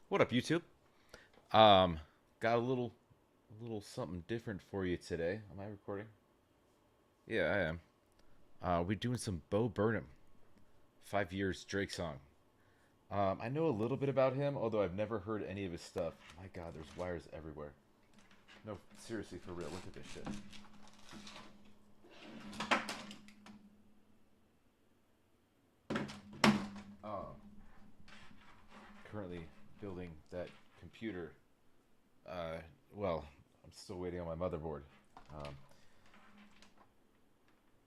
What up, YouTube? Um, got a little something different for you today. Am I recording? Yeah, I am. We're doing some Bo Burnham, 5 Years Drake song. I know a little bit about him, although I've never heard any of his stuff. My God, there's wires everywhere. No, seriously, for real, look at this shit. Um, Currently building that computer. Uh, well, I'm still waiting on my motherboard. Um,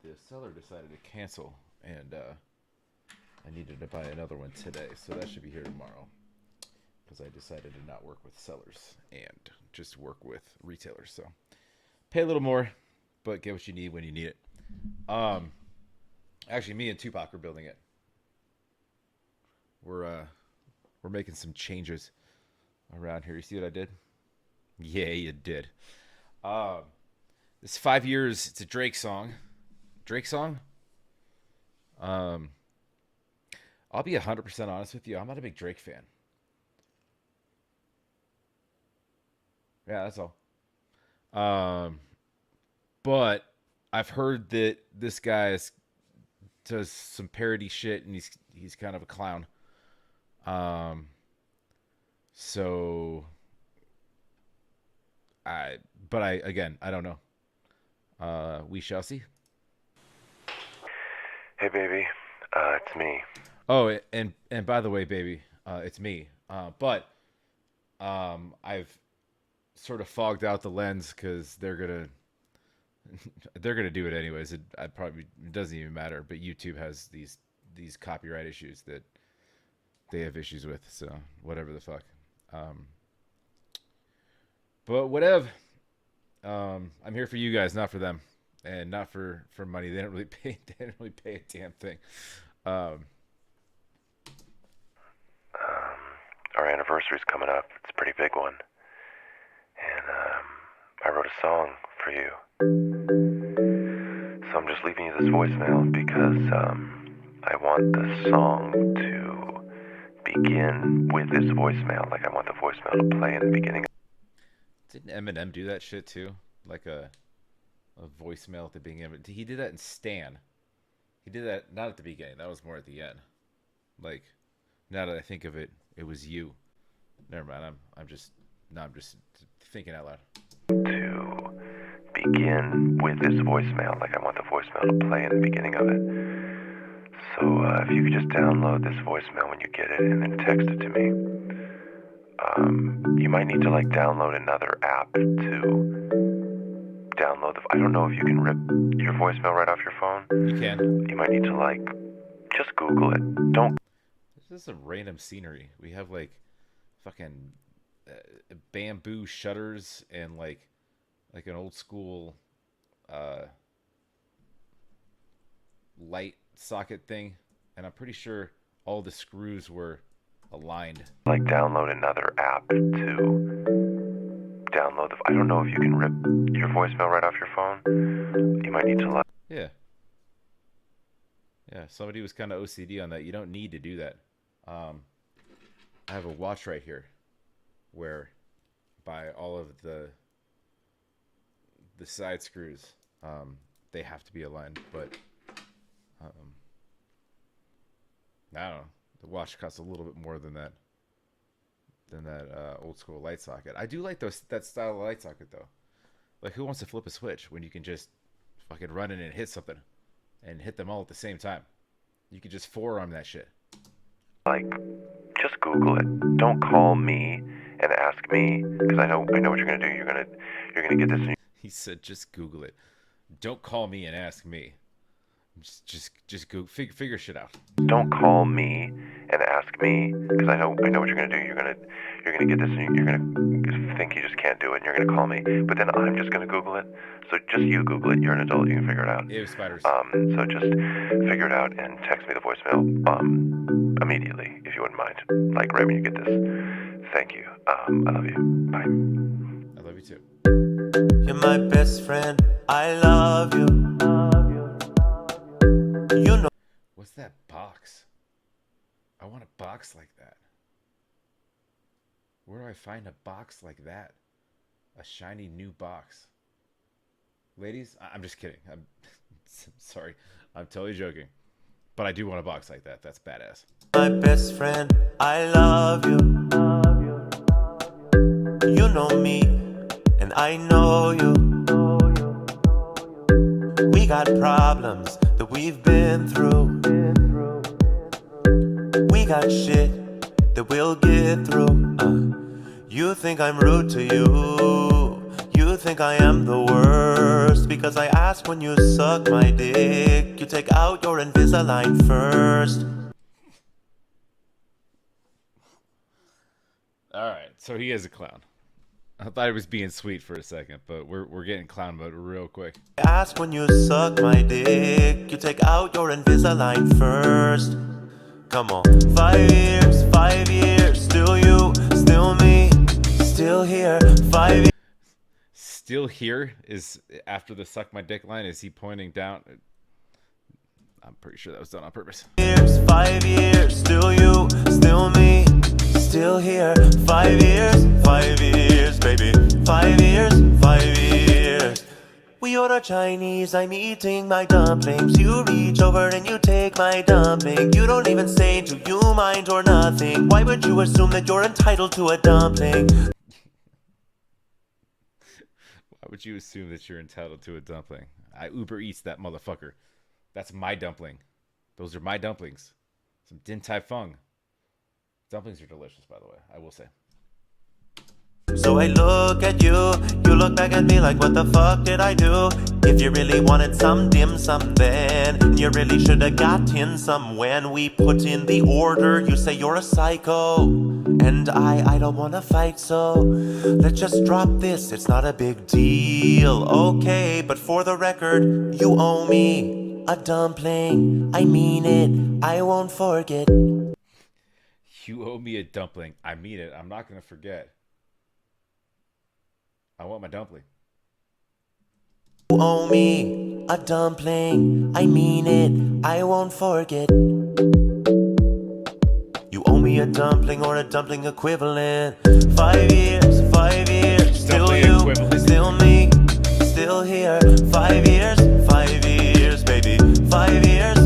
the seller decided to cancel, and I needed to buy another one today, so that should be here tomorrow. Because I decided to not work with sellers and just work with retailers. So pay a little more, but get what you need when you need it. Um, Actually, me and Tupac are building it. We're making some changes around here. You see what I did? Yeah, you did. Um, this 5 years. It's a Drake song. Drake song. Um, I'll be 100% honest with you. I'm not a big Drake fan. Yeah, that's all. Um, but I've heard that this guy does some parody shit, and he's kind of a clown. Um, so I, but I again, I don't know. We shall see. Hey, baby. It's me. Oh, and by the way, baby, it's me. But I've sort of fogged out the lens because they're gonna do it anyways. It doesn't even matter. But YouTube has these copyright issues that they have issues with. So whatever the fuck. Um, but whatever. I'm here for you guys, not for them, and not for money. They don't really pay. They don't really pay a damn thing. Um, Um, our anniversary's coming up. It's a pretty big one. And I wrote a song for you. So I'm just leaving you this voicemail because I want the song to begin with this voicemail. Like, I want the voicemail to play in the beginning. didn't Eminem do that shit too? Like a voicemail at the beginning of it. He did that in Stan. He did that not at the beginning. That was more at the end. Like now that I think of it, it was you. Never mind. I'm just thinking out loud. To begin with this voicemail. Like, I want the voicemail to play in the beginning of it. So if you could just download this voicemail when you get it and then text it to me. You might need to like download another app to download the. I don't know if you can rip your voicemail right off your phone. You can. You might need to like just Google it. Don't. This is some random scenery. We have like fucking bamboo shutters and like an old school uh, light socket thing, and I'm pretty sure all the screws were aligned. Like download another app to download the. I don't know if you can rip your voicemail right off your phone. You might need to like. Yeah, yeah. Somebody was kind of OCD on that. You don't need to do that. Um, I have a watch right here, where by all of the side screws, they have to be aligned. But um, I don't know. The watch costs a little bit more than that old school light socket. I do like that style of light socket though. Like, who wants to flip a switch when you can just fucking run in and hit something and hit them all at the same time? You could just forearm that shit. Like, just Google it. Don't call me and ask me because I know what you're gonna do. You're gonna get this. He said, "Just Google it. Don't call me and ask me. Just go figure shit out." Don't call me and ask me because I know what you're gonna do. You're gonna get this and you're gonna think you just can't do it and you're gonna call me. But then I'm just gonna Google it. So just you Google it. You're an adult. You can figure it out. Ew, spiders. So just figure it out and text me the voicemail immediately if you wouldn't mind. Like right when you get this. Thank you. I love you. Bye. I love you too. You're my best friend. I love you. You know. What's that box? I want a box like that. I find a box like that? A shiny new box. Ladies, I'm just kidding. I'm sorry. I'm totally joking. But I do want a box like that. That's badass. My best friend, I love you. You know me, and I know you. We got problems that we've been through. We got shit that we'll get through. You think I'm rude to you. You think I am the worst because I ask when you suck my dick. You take out your Invisalign first. Alright, so he is a clown. I thought he was being sweet for a second, but we're getting clown mode real quick. Ask when you suck my dick. You take out your Invisalign first. Come on. 5 years, still you, still me, still here. 5 years. Still here is after the suck my dick line. Is he pointing down? I'm pretty sure that was done on purpose. 5 years, still you, still me, still here. 5 years, baby. 5 years, 5 years. We order Chinese, I'm eating my dumplings. You reach over and you take my dumpling. You don't even say, do you mind or nothing? Why would you assume that you're entitled to a dumpling? Why would you assume that you're entitled to a dumpling? I Uber Eats that motherfucker. That's my dumpling. Those are my dumplings. Some Din Tai Fung. Dumplings are delicious, by the way, I will say. So I look at you, you look back at me like, what the fuck did I do? If you really wanted some dim sum then, you really should have gotten some. When we put in the order, you say you're a psycho. And I don't wanna fight, so let's just drop this, it's not a big deal. Okay, but for the record, you owe me a dumpling. I mean it, I won't forget. You owe me a dumpling. I mean it, I'm not gonna forget. I want my dumpling. You owe me a dumpling. I mean it, I won't forget. You owe me a dumpling or a dumpling equivalent. 5 years, still Dumpling you, equivalent. still me, still here. 5 years, baby. 5 years.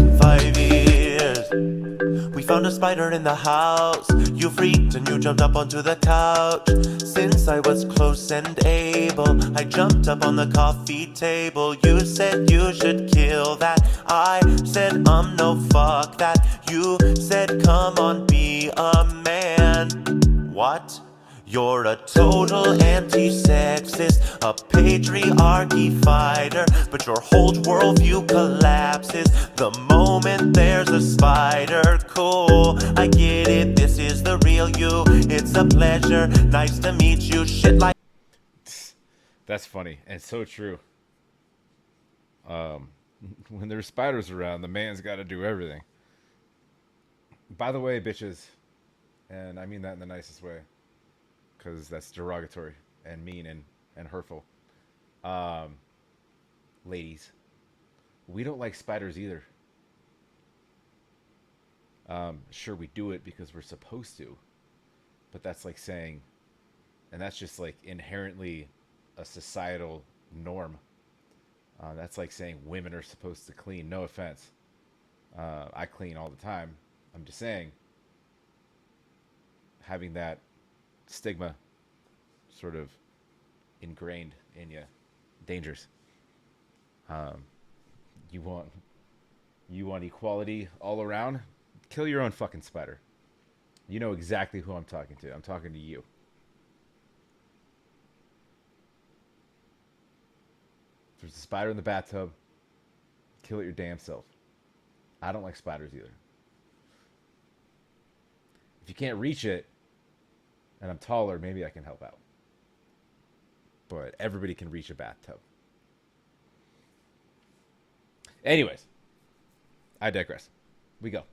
We found a spider in the house. You freaked and you jumped up onto the couch. Since I was close and able, I jumped up on the coffee table. You said you should kill that. I said no, fuck that. You said come on, be a man. What? You're a total anti-sexist, a patriarchy fighter, but your whole worldview collapses the moment there's a spider. Cool, I get it, this is the real you. It's a pleasure, nice to meet you. Shit like... That's funny and so true. When there's spiders around, the man's got to do everything. By the way, bitches, and I mean that in the nicest way, because that's derogatory and mean and hurtful. Ladies, we don't like spiders either. Sure, we do it because we're supposed to, but that's like saying, and that's just like inherently a societal norm. That's like saying women are supposed to clean. No offense. I clean all the time. I'm just saying, having that stigma sort of ingrained in you, dangerous. You want equality all around? Kill your own fucking spider. You know exactly who I'm talking to. I'm talking to you. If there's a spider in the bathtub, kill it your damn self. I don't like spiders either. If you can't reach it, and I'm taller, maybe I can help out. But everybody can reach a bathtub. Anyways, I digress. We go.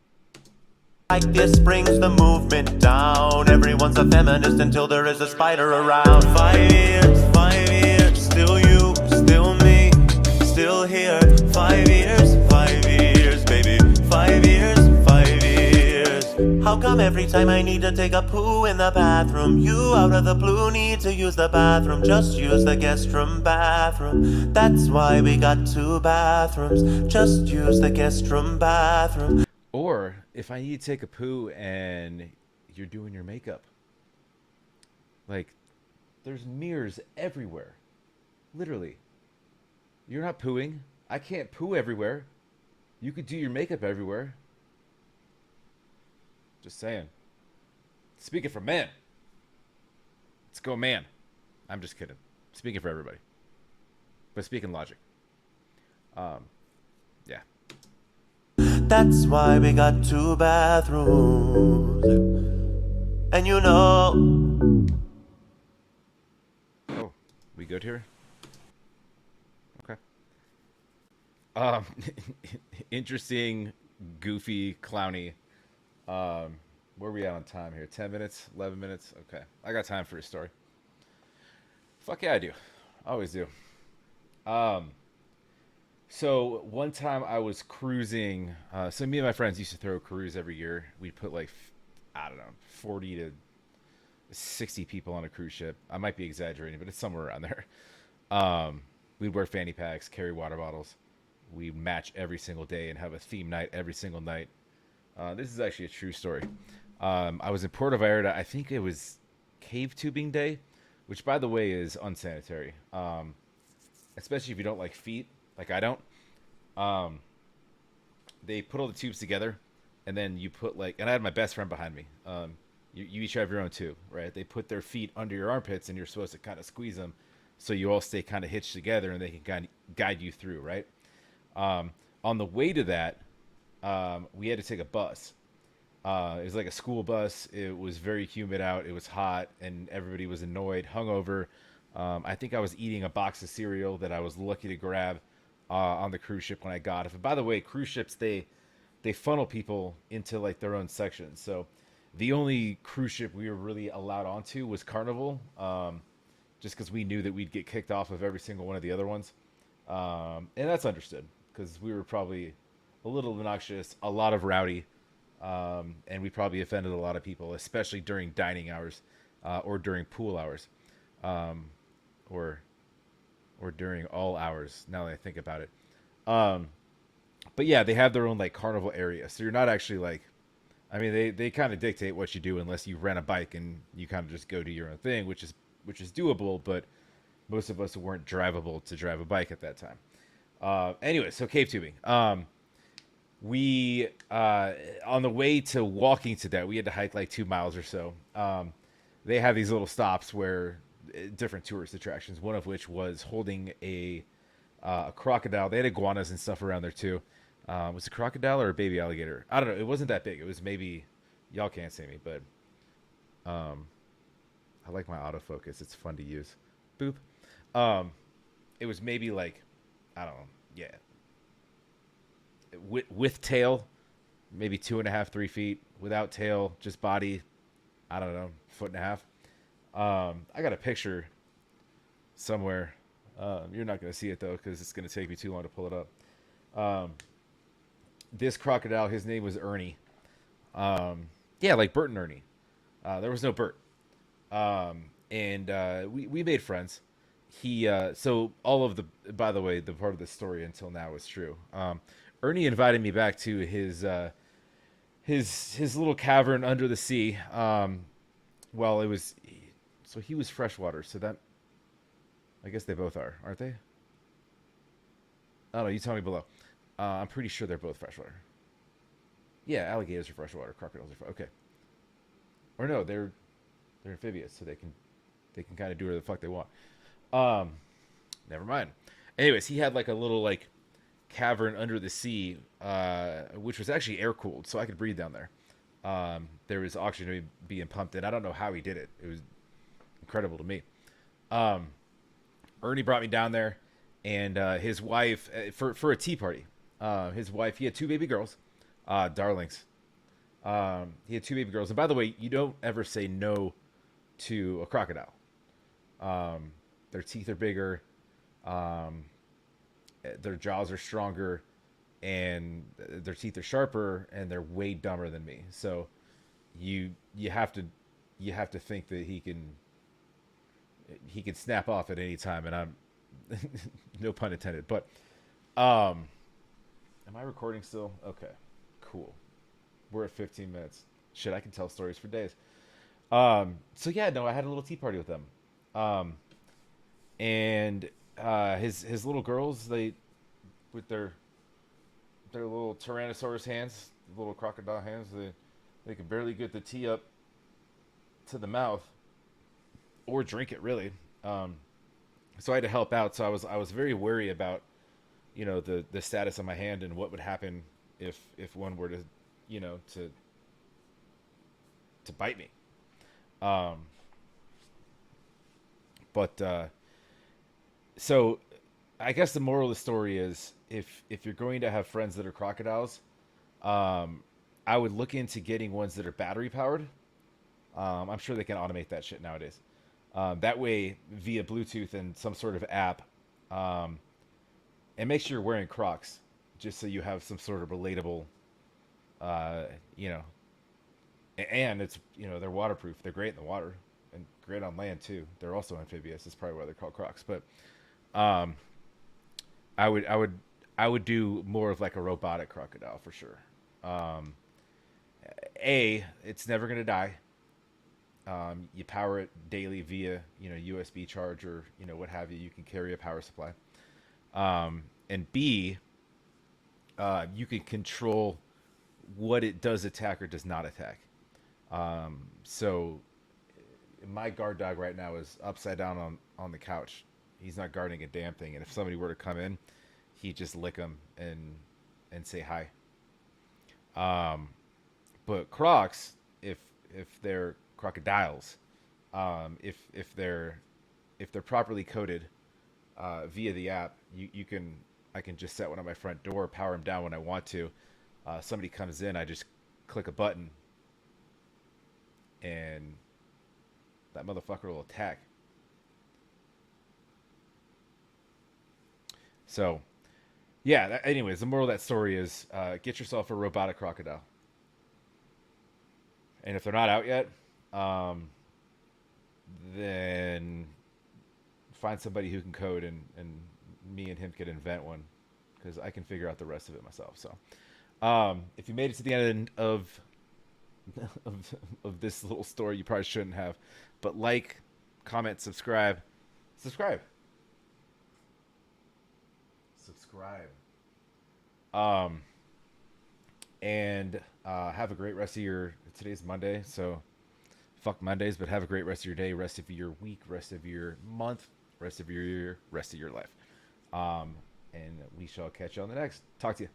Like this brings the movement down. Everyone's a feminist until there is a spider around. 5 years, still you, still me, still here. 5 years, baby. 5 years. How come bathroom every time I need to take a poo in the bathroom. You out of the blue need to use the bathroom. Just use the guest room bathroom. That's why we got two bathrooms. Just use the guest room bathroom. Or if I need to take a poo and you're doing your makeup, like there's mirrors everywhere. Literally. You're not pooing. I can't poo everywhere. You could do your makeup everywhere. Just saying. Speaking for men. Let's go, man. I'm just kidding. Speaking for everybody. But speaking logic. Yeah. That's why we got two bathrooms. And you know. Oh, we good here? Okay. Um, interesting, goofy, clowny. Where are we at on time here? 10 minutes? 11 minutes? Okay. I got time for a story. Fuck yeah, I do. Always do. Um, so one time I was cruising. So me and my friends used to throw a cruise every year. We'd put like, I don't know, 40 to 60 people on a cruise ship. I might be exaggerating, but it's somewhere around there. We'd wear fanny packs, carry water bottles. We'd match every single day and have a theme night every single night. This is actually a true story. I was in Puerto Vallarta. I think it was cave tubing day, which, by the way, is unsanitary, especially if you don't like feet, like I don't. Um, they put all the tubes together, and then you put like, and I had my best friend behind me. You each have your own tube, right? They put their feet under your armpits, and you're supposed to kind of squeeze them, so you all stay kind of hitched together, and they can guide you through, right? On the way to that, we had to take a bus. It was like a school bus. It was very humid out. It was hot, and everybody was annoyed, hungover. I think I was eating a box of cereal that I was lucky to grab on the cruise ship when I got it. And by the way, cruise ships they funnel people into like their own sections. So the only cruise ship we were really allowed onto was Carnival, just because we knew that we'd get kicked off of every single one of the other ones, and that's understood because we were probably a little obnoxious, a lot of rowdy, and we probably offended a lot of people, especially during dining hours, or during pool hours, or during all hours. Now that I think about it, but yeah, they have their own like carnival area, so you're not actually like, I mean, they kind of dictate what you do unless you rent a bike and you kind of just go do your own thing, which is doable, but most of us weren't drivable to drive a bike at that time. Anyway, so cave tubing. We on the way to walking to that, we had to hike like 2 miles or so. They have these little stops where different tourist attractions. One of which was holding a crocodile. They had iguanas and stuff around there too. Was it a crocodile or a baby alligator? I don't know. It wasn't that big. It was maybe, y'all can't see me, but I like my autofocus. It's fun to use. Boop. It was maybe like, I don't know. Yeah, with tail, maybe 2.5, 3 feet. Without tail, just body, I don't know, 1.5 feet. I got a picture somewhere. You're not gonna see it though because it's gonna take me too long to pull it up. This crocodile, his name was Ernie. Yeah, like Bert and Ernie. There was no Bert. And we made friends. He so all of the, by the way, the part of the story until now is true. Ernie invited me back to his little cavern under the sea. Well, it was, so he was freshwater, so that, I guess they both are, aren't they? I don't know. You tell me below. I'm pretty sure they're both freshwater. Yeah, alligators are freshwater. Crocodiles are okay. Or no, they're amphibious, so they can kind of do whatever the fuck they want. Never mind. Anyways, he had like a little like cavern under the sea, which was actually air cooled, so I could breathe down there. There was oxygen being pumped in. I don't know how he did it. It was incredible to me. Ernie brought me down there, and his wife for a tea party. His wife, he had two baby girls, darlings. He had two baby girls, and by the way, you don't ever say no to a crocodile. Their teeth are bigger, their jaws are stronger, and their teeth are sharper, and they're way dumber than me. So you have to think that he can snap off at any time, and I'm no pun intended. But am I recording still? Okay, cool. We're at 15 minutes. Shit, I can tell stories for days. So yeah, no, I had a little tea party with them, um, and his little girls, they with their little Tyrannosaurus hands, little crocodile hands, they could barely get the tea up to the mouth or drink it really. So I had to help out. So I was very wary about the status of my hand and what would happen if one were to you know to bite me. Um, but so I guess the moral of the story is if you're going to have friends that are crocodiles, um, I would look into getting ones that are battery powered. I'm sure they can automate that shit nowadays. That way, via Bluetooth and some sort of app, um, and make sure you're wearing Crocs, just so you have some sort of relatable, uh, you know. And it's they're waterproof. They're great in the water and great on land too. They're also amphibious. That's probably why they're called Crocs. But um, I would do more of like a robotic crocodile for sure. Um, it's never gonna die. You power it daily via USB charge or what have you. You can carry a power supply. And B, you can control what it does attack or does not attack. So my guard dog right now is upside down on the couch. He's not guarding a damn thing. And if somebody were to come in, he'd just lick them and say hi. Um, but Crocs, if they're crocodiles, if they're properly coded via the app, you can I can just set one on my front door, power them down when I want to. Somebody comes in, I just click a button, and that motherfucker will attack. So, yeah. Anyways, the moral of that story is get yourself a robotic crocodile, and if they're not out yet, um, then find somebody who can code, and me and him could invent one because I can figure out the rest of it myself. So, if you made it to the end of this little story, you probably shouldn't have, but like, comment, subscribe, subscribe, um, and have a great rest of your. Today's Monday, so fuck Mondays, but have a great rest of your day, rest of your week, rest of your month, rest of your year, rest of your life. And we shall catch you on the next. Talk to you.